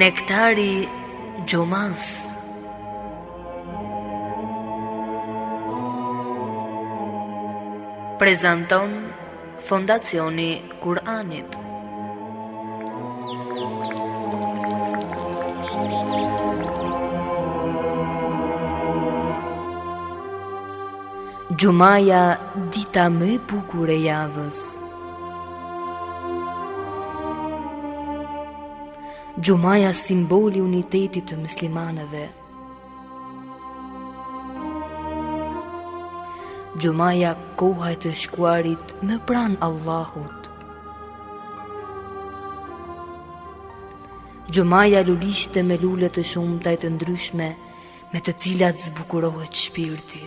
Nektari Gjumas. Prezanton Fondacioni Kur'anit. Gjumaja, dita më e bukur e javës. Gjumaja, simboli unitetit të muslimanëve. Gjumaja, koha e të shkuarit më pranë Allahut. Gjumaja, lulishte me lule të shumta e të ndryshme, me të cilat zbukurohet shpirti.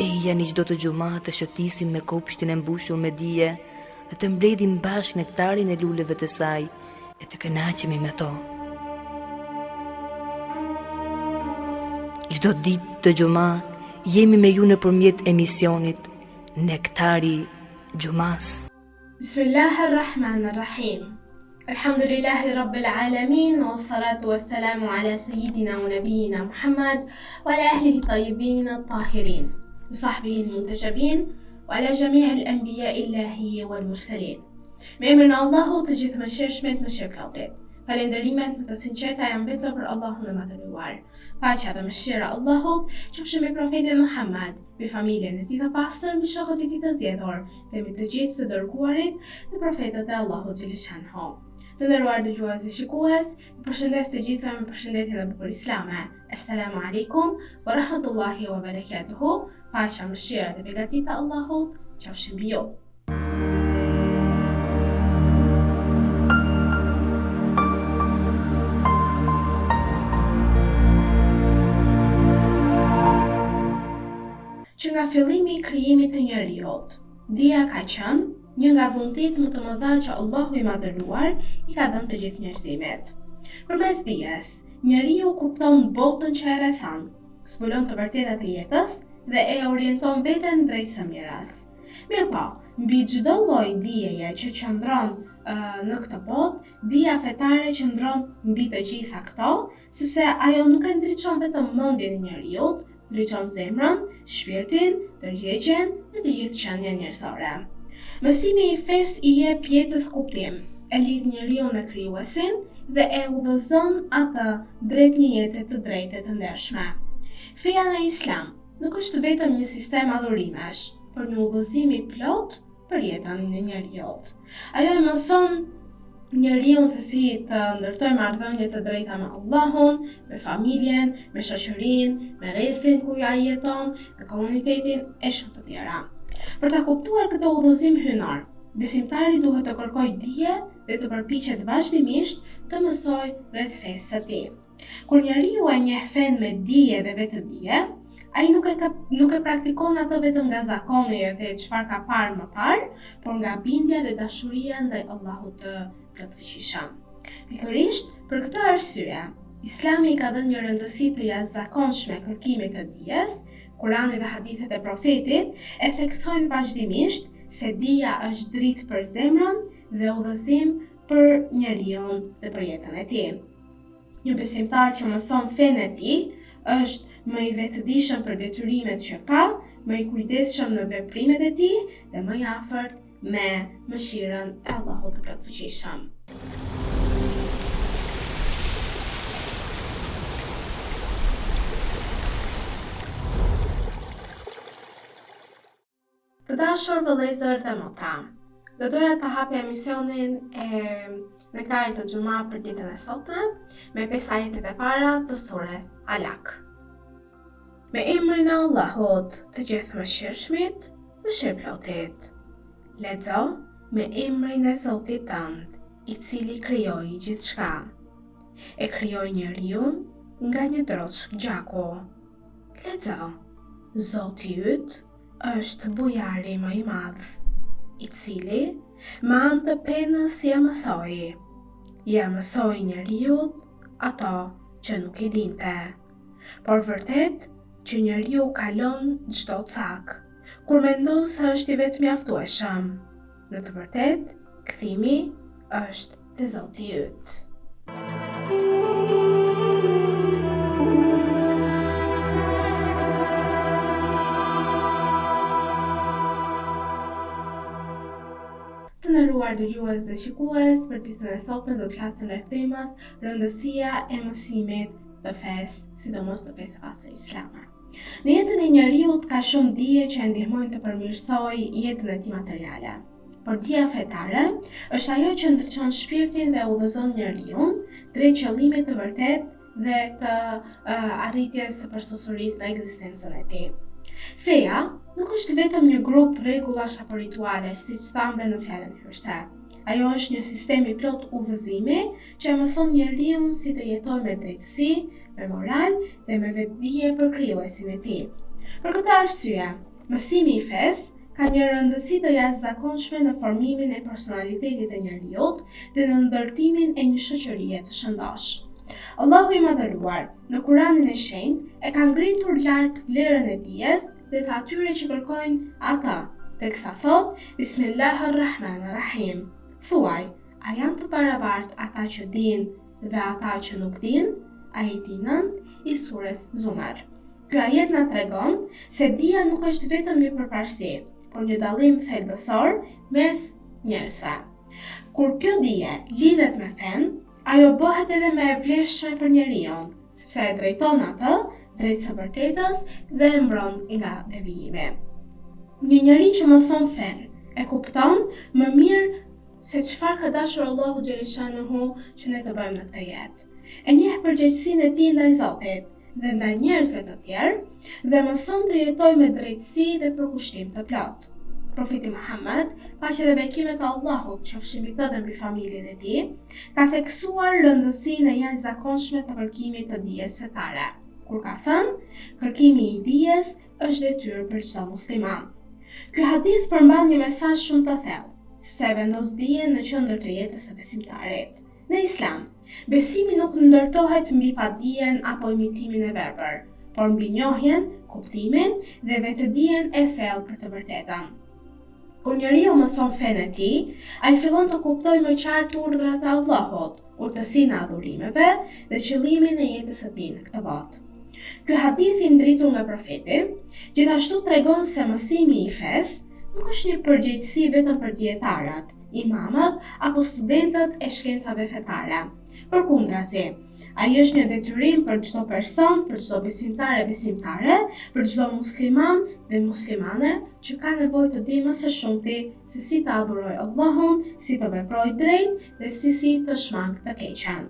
Eja një çdo të gjuma të shëtisim me kopshtin e mbushur me dije dhe të mbledhim bashkë nektarin e luleve të saj e të kënaqemi me to. Çdo ditë të gjuma jemi me ju nëpërmjet emisionit Nektari Gjumas. Bismillahirrahmanirrahim. Alhamdulillahi Rabbil Alamin, wa salatu wa salamu ala Sayyidina wa Nabiyina Muhammad, wa ala ahlihi tayyibin at-tahirin, wa sahbihi al-muntajabin, wa ala jami' al-anbiya'i Allahi wal mursalin. Me emrin e Allahut të gjithë mëshirshmet, mëshirplotët. Falenderimet më të sinqerta janë vetëm për Allahun e madhëruar. Paqja dhe mëshira e Allahut qofshin me profetin Muhammad, me familjen e tij të pastër, me shokët e tij të zgjedhur dhe me të gjithë të dërguarit dhe profetët e Allahut xhaleshanhu. Të nderuar dëgjues dhe shikues, ju përshëndes të gjithëve me përshëndetjen e bukur islame. Assalamu alaikum wa rahmatullahi wa barakatuhu. Paqja, mëshira dhe beqatia e Allahut qofshin mbi ju. Që nga fillimi i krijimit të njerëzit, dia ka qenë një nga dhuntit më të mëdha që Allahu i madhëruar i ka dhënë të gjithë njerëzimit. Përmes dijes, njeriu kupton botën që e rrethon, zbulon të vërtetat e jetës dhe e orienton veten drejt së mirës. Mirpo, mbi çdo lloj dieje që qëndron në këtë botë, dija fetare qëndron mbi të gjitha këto, sepse ajo nuk e ndriçon vetëm mendjen e njeriu, ndriçon zemrën, shpirtin, tërgjegjen dhe të gjithë qendjen njerëzore. Mësimi i fesë i jep jetës kuptim, e lidh njeriu me krijuesin dhe e udhëzon atë drejt një jete të drejtë të ndershme. Feja në Islam nuk është vetëm një sistem adhurimesh, por një udhëzim i plot për jetën e njeriu. Ajo e mëson njeriu se si të ndërtojë marrëdhënie të drejta me Allahun, me familjen, me shoqërinë, me rrethin ku ai jeton, me komunitetin e shumë të tjera. Për ta kuptuar këtë udhëzim hyjnor, besimtari duhet të kërkojë dije dhe të përpiqet vazhdimisht të mësojë rreth fesë së tij. Kur njeriu e njeh fen me dije dhe vetëdije, ai nuk e praktikon atë vetëm nga zakoni dhe çfarë ka parë më parë, por nga bindja dhe dashuria ndaj Allahut të plotfuqishëm. Pikërisht për këtë arsye, Islami i ka dhënë një rëndësi të jashtëzakonshme kërkimit të dijes. Kurani dhe hadithet e profetit e theksojnë vazhdimisht se dija është dritë për zemrën dhe udhëzim për njeriu dhe për jetën e tij. Një besimtar që mëson fenë e tij është më i vetëdijshëm për detyrimet që ka, më i kujdesshëm në veprimet e tij dhe më i afërt me mëshirën e Allahut të plotfuqishëm. Të dashur vëllezër dhe motra, do doja të hapja emisionin e Nektarit të Gjuma për ditën e sotme me 5 ajetet e para të surës Alaq. Me emrin e Allahut të gjithë mëshirshmit, mëshirplotit. Lexo me emrin e Zotit tënd, i cili krijoi gjithçka. E krijoi njeriun nga një droçk gjaku. Lexo, Zoti yt është bujari më i madh, i cili me anë të penës ja mësoi njeriut ato që nuk i dinte. Por vërtet që njeriu kalon çdo cak, kur mendon se është i vetë mjaftueshëm. Në të vërtetë, kthimi është te Zoti yt. Të nderuar dëgjues dhe shikues, për ditën e sotme do të flasim rreth temës rëndësia e mësimit të fesë, sidomos të fesë pastër islame. Në jetën e njeriut ka shumë dije që e ndihmojnë të përmirësojë jetën e tij materiale. Por dija fetare është ajo që ndriçon shpirtin dhe udhëzon njeriun drejt qëllimit të vërtet dhe të arritjes së përsosërisë në ekzistencën e tij. Feja nuk është vetëm një grup rregullash apo rituale, siç thamë në fjalën hyrëse. Ajo është një sistem i plot udhëzimi që mëson njeriu si të jetojë me drejtësi, me moral dhe me vetdije për krijuesin e tij. Për këtë arsye, mësimi i fesë ka një rëndësi të jashtëzakonshme në formimin e personalitetit të njeriut dhe në ndërtimin e një shoqërie të shëndosh. Allahu i Madhëruar në Kuranin e Shenjtë e ka ngritur lart vlerën e dijes dhe të atyre që kërkojnë ata, teksa thot Bismillahirrahmanirrahim. Thuaj, a janë të barabartë ata që dinë dhe ata që nuk dinë? Ajeti 9 i surës Zumar. Ky ajet na tregon se dija nuk është vetëm një përparësi, por një dallim thelbësor mes njerëzve. Kur kjo dije lidhet me fen, ajo bëhet edhe më e vlefshme për njeriu, sepse e drejton atë drejt së vërtetës dhe e mbron nga devijimi. Një njeri që mëson fen e kupton më mirë se çfarë ka dashur Allahu xhaleshanuhu që ne të bëjmë në këtë jetë. E njeh përgjegjësinë e tij ndaj Zotit dhe ndaj njerëzve të tjerë dhe mëson të jetojë me drejtësi dhe përkushtim të plotë. Profeti Muhammed, paqja dhe bekimet e Allahut qofshin mbi të dhe mbi familjen e tij, ka theksuar rëndësinë e jashtëzakonshme të kërkimit të dijes fetare, kur ka thënë, kërkimi i dijes është detyrë për çdo musliman. Ky hadith përmban një mesazh shumë të thellë, sepse e vendos dijen në qendër të jetës së besimtarit. Në Islam, besimi nuk ndërtohet mbi padijen apo imitimin e verbër, por mbi njohjen, kuptimin dhe vetëdijen e thellë për të vërtetën. Kur njeriu mëson fen e tij, ai fillon të kuptojë më qartë urdhrat e Allahut, urtësinë e adhurimeve dhe qëllimin e jetës së tij në këtë botë. Ky hadith i ndritur nga profeti, gjithashtu tregon se mësimi i fesë nuk është një përgjegjësi vetëm për dietarët, imamët apo studentët e shkencave fetare. Përkundrazi, ai është një detyrim për çdo person, për çdo besimtar e besimtare, për çdo musliman dhe muslimane që ka nevojë të di më së shumti se si të adhurojë Allahun, si të veprojë drejt dhe si të shmang të keqen.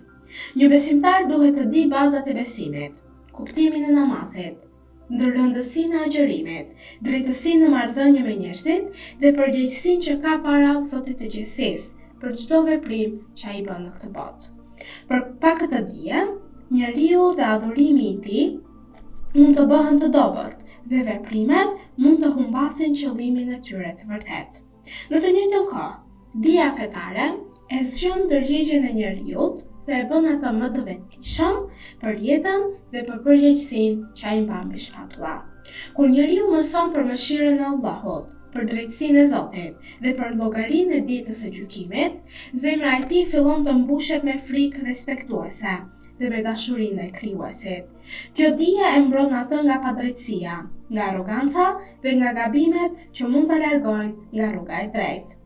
Një besimtar duhet të di bazat e besimit, kuptimin e namazit, ndërrëndësinë e agjërimit, drejtësinë në marrëdhënie me njerëzit dhe përgjegjësinë që ka para Zotit të gjithësisë për çdo veprim që ai bën në këtë botë. Për pa këtë dije, njeriu dhe adhurimi i tij mund të bëhen të dobët dhe veprimet mund të humbasin qëllimin e tyre të vërtet. Në të njëjtën kohë, dija fetare e zgjon ndërgjegjen e njeriut dhe e bën atë më të vetëdijshëm për jetën dhe për përgjegjësinë që ai mban mbi shpatulla. Kur njeriu mëson për mëshirën e Allahut, për drejtësinë e Zotit dhe për llogarinë e ditës së gjykimit, zemra e tij fillon të mbushet me frikë respektuese dhe me dashuri ndaj krijuesit. Kjo dije e mbron atë nga padrejtësia, nga arroganca dhe nga gabimet që mund ta largojnë nga rruga e drejtë.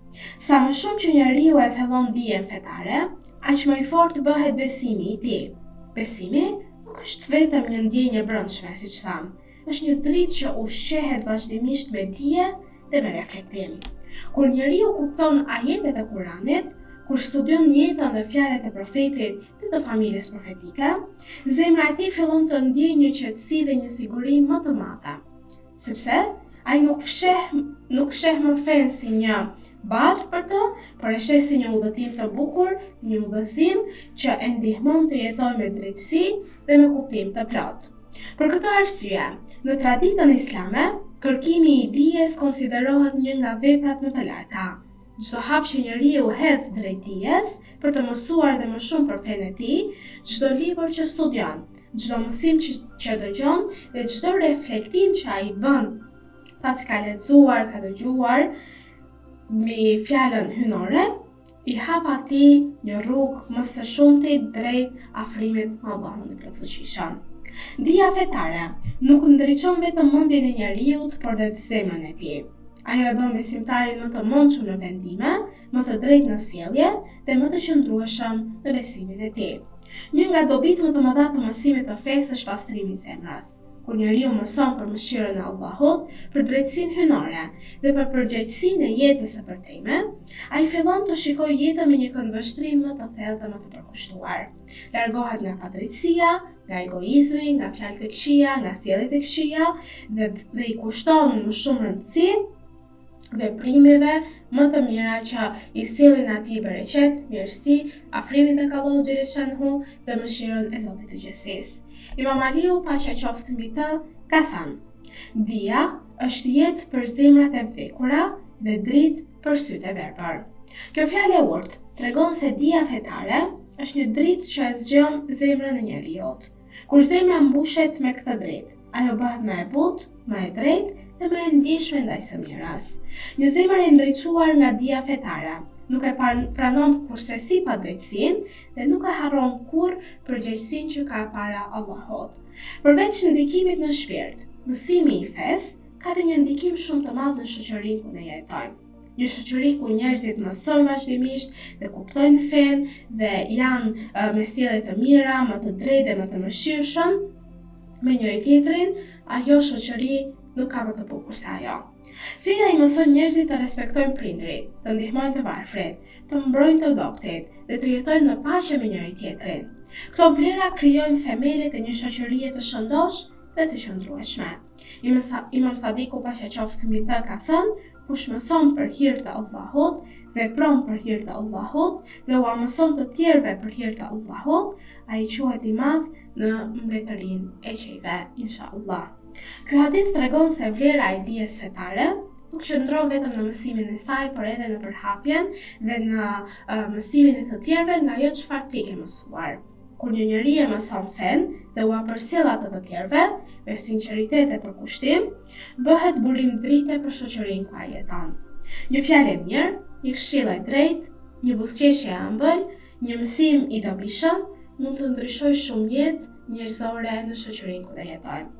Sa më shumë që njeriu e thellon dijen fetare, aq më i fortë bëhet besimi i tij. Besimi nuk është vetëm një ndjenjë brendshme, siç tham, është një dritë që ushqehet vazhdimisht me dije dhe me reflektim. Kur njeriu kupton ajetet e Kuranit, kur studion jetën dhe fjalët e profetit dhe të familjes profetike, zemra e tij fillon të ndjejë një qetësi dhe një siguri më të madhe, sepse ai nuk sheh më fen si një barë për të, por e sheh si një udhëtim të bukur, një udhëzim që e ndihmon të jetojë me drejtësi dhe me kuptim të plotë. Për këtë arsye, në traditën islame, kërkimi i dijes konsiderohet një nga veprat më të larta. Çdo hap që njeriu hedh drejt dijes për të mësuar dhe më shumë për fenë e tij, çdo libër që studion, çdo mësim që dëgjon dhe çdo reflektim që ai bën pas ka lexuar, ka dëgjuar mbi fjalën hynore, i hap atij një rrugë më së shumti drejt afrimit me Allahun e plotfuqishëm. Dija fetare nuk ndriçon vetëm mendjen e njeriut, por edhe zemrën e tij. Ajo e bën besimtarin më të mençur në vendime, më të drejtë në sjellje dhe më të qëndrueshëm në besimin e tij. Një nga dobitë më të mëdha të mësimit të fesë është pastrimi i zemrës. Kur njeriu mëson për mëshirën e Allahut, për drejtësinë hyjnore dhe për përgjegjësinë e jetës së përtejme, ai fillon të shikojë jetën me një këndvështrim më të thellë dhe më të përkushtuar. Largohet nga padrejtësia, nga egoizmi, nga fjalët e këqija, nga sjelljet e këqija dhe i kushton më shumë rëndësi veprimeve më të mira që i sjellin atij bereqet, mirësi, afrimin tek Allahu xhaleshanhu dhe mëshirën e Zotit të gjithësisë. Imam Aliu, paqja qoftë mbi të, ka thënë: "Dija është jetë për zemrat e vdekura dhe dritë për sytë e verbër." Kjo fjalë e urtë tregon se dija fetare është një dritë që e zgjon zemrën e njeriut. Kur zemra mbushet me këtë dritë, ajo bëhet më e butë, më e drejtë dhe më e ndjeshme ndaj së mirës. Një zemër e ndriçuar nga dija fetare nuk e pranon kursesi padrejtësinë dhe nuk e harron kurrë përgjegjësinë që ka para Allahut. Përveç ndikimit në shpirt, mësimi i fesë ka edhe një ndikim shumë të madh në shoqërinë ku ne jetojmë. Një shoqëri ku njerëzit mësojnë vazhdimisht dhe kuptojnë fenë dhe janë me sjellje të mira, më të drejtë dhe më të mëshirshëm me njëri tjetrin, ajo shoqëri nuk ka më të bukur se ajo. Feja i mëson njerëzit të respektojnë prindrit, të ndihmojnë të varfrit, të mbrojnë të dobtit dhe të jetojnë në paqe me njëri tjetrin. Këto vlera krijojnë themelet e një shoqërie të shëndosh dhe të qëndrueshme. Imam Sadiku, paqja qoftë mbi të, ka thënë: "Kush mëson për hir të Allahut, vepron për hir të Allahut dhe ua mëson të tjerëve për hir të Allahut, ai quhet i madh në mbretërinë e qejve, inshallah." Ky hadith tregon se vlera e dijes fetare nuk qëndron vetëm në mësimin e saj, por edhe në përhapjen dhe në mësimin e të tjerëve nga ajo çfarë ti ke mësuar. Kur një njeri e mëson fen dhe ua përcjell atë të tjerëve me sinqeritet dhe përkushtim, bëhet burim drite për shoqërinë ku ai jeton. Një fjalë e mirë, një këshill e drejtë, një buzëqeshje e ëmbël, një mësim i dobishëm mund të ndryshojë shumë jetë njerëzore në shoqërinë ku ne jetojmë.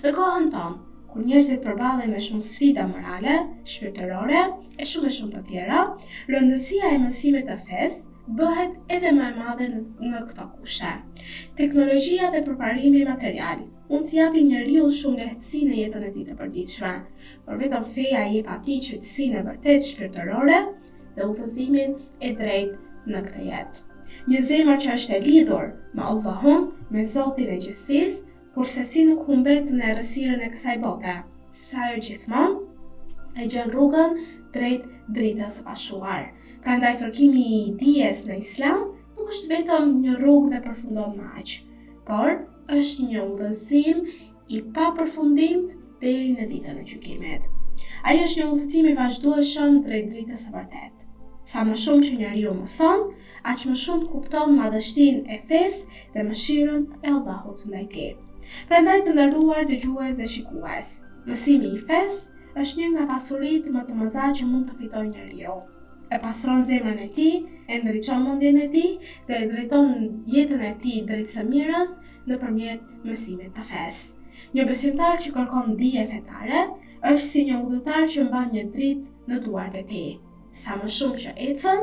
Në kohën tonë, kur njerëzit përballen me shumë sfida morale, shpirtërore e shumë të tjera, rëndësia e mësimit të fesë bëhet edhe më e madhe në këto kushte. Teknologjia dhe përparimi material mund të japi njeriu shumë lehtësi në jetën e tij të përditshme, por vetëm feja i jep atij qetësinë e vërtet shpirtërore dhe udhëzimin e drejtë në këtë jetë. Një zemër që është e lidhur me Allahun, me Zotin e gjithësisë, kurse si nuk humbet në errësirën e kësaj bote, sepse ajo gjithmonë e gjen rrugën drejt dritës së pashuar. Prandaj kërkimi i dijes në Islam nuk është vetëm një rrugë dhe përfundon me aq, por është një udhëzim i papërfundimt deri në ditën e gjykimit. Ai është një udhëtim i vazhdueshëm drejt dritës së vërtetë. Sa më shumë që njeriu mëson, aq më shumë kupton madhështinë e fesë dhe mëshirën e Allahut ndaj tij. Prandaj të nderuar dëgjues dhe shikues, mësimi i fesë është një nga pasuritë më të mëdha që mund të fitojë njeriu. E pastron zemrën e tij, e ndriçon mendjen e tij dhe e drejton jetën e tij drejt së mirës nëpërmjet mësimit të fesë. Një besimtar që kërkon dije fetare është si një udhëtar që mban një dritë në duart e tij. Sa më shumë që ecën,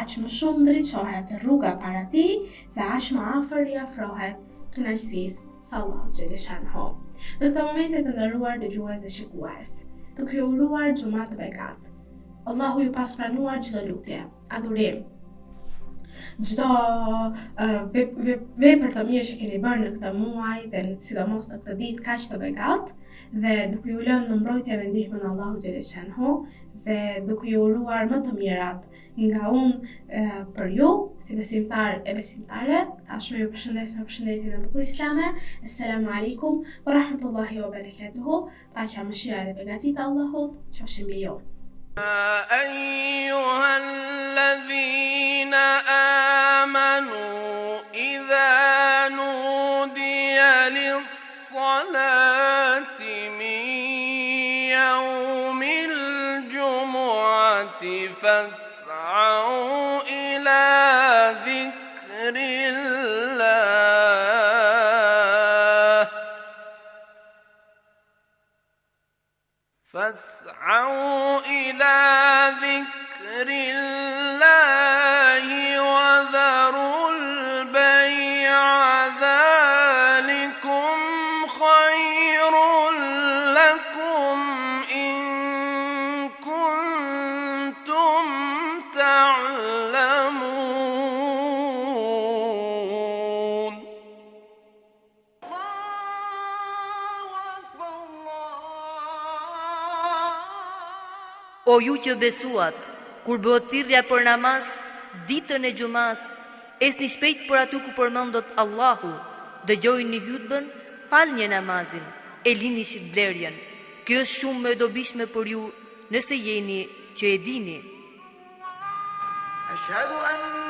aq më shumë ndriçohet rruga para tij dhe aq më afër i afrohet kënaqësisë së Allahut xhaleshanhu. Në këtë momente të nderuar dëgjues dhe shikues, duke ju uruar xumë të bekat. Allahu ju pas pranuar çdo lutje, adhurim, çdo vepër të mirë që keni bërë në këtë muaj dhe sidomos në këtë ditë kaq të bekat, dhe duke ju lënë në mbrojtje dhe ndihmën e Allahut xhaleshanhu dhe duke ju uruar më të mirat nga unë për ju, si besimtar e besimtare. Tashmë ju përshëndes me përshëndetjen e bukur islame. Assalamu alaikum wa rahmatullahi wa barakatuhu. Paqja, mëshira dhe begatit Allahut qofshin mbi ju. أيها الذين آمنوا إذا نودي للصلاة من يوم الجمعة فاسعوا الله فاسعوا إلى ذكر الله وذروا البيع ذلكم خير لكم إن كنتم تعلمون O ju që besuat, kur bëhet thirrja për namaz, ditën e xumas, esni shpejt për aty ku përmendet Allahu, dëgjojini hutbën, falni namazin, e lini shitblerjen. Kjo është shumë më e dobishme për ju nëse jeni që e dini. أشهد أن